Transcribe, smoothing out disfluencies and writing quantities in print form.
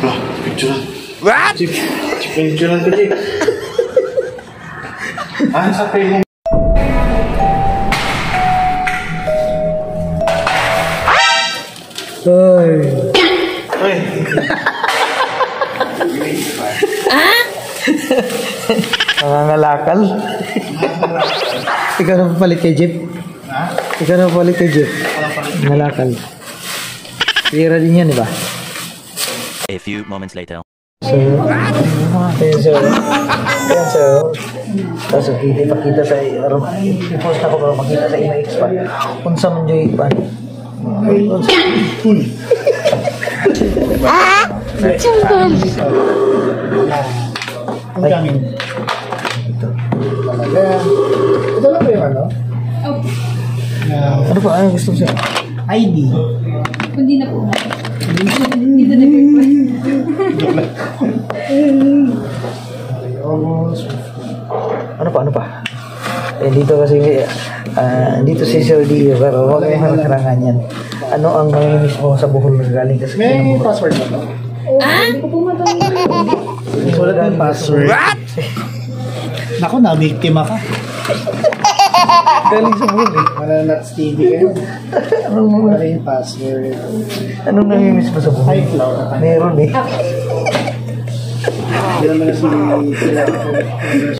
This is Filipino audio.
Wah, picture. What? Picture ko di. Sa tayo mo. Hoy. Hoy. Nangangalakal. Ikaw na papalit kay Jeep? Ha? Ikaw na papalit kay Jeep? Nangalakal. Tira din yan, di ba? A few moments later. So, ayan sir. Ayan sir. Tapos ipakita sa i-post na ko para makita sa ina expert. Unsa man dyan ipan. Ang gamin. Ito. Talaga. Ito lang ba yung ano? Ano pa? Ano gusto mo siya? ID. Hindi na po. Hindi na Ano pa? Ano pa? Eh, dito kasi dito si Sir Dio pero huwag mo nakarangan yan. Ano ang namimiss mo sa buhol na galing kasi May password ba ito? Hindi ko po matawag. Sulat ng password. What? Naku, na-biktima ka. galing sa buhol eh. Mananats TV kayo. Ano yung password? Anong namimiss mo sa buhol? iCloud. Meron eh. Hindi naman na si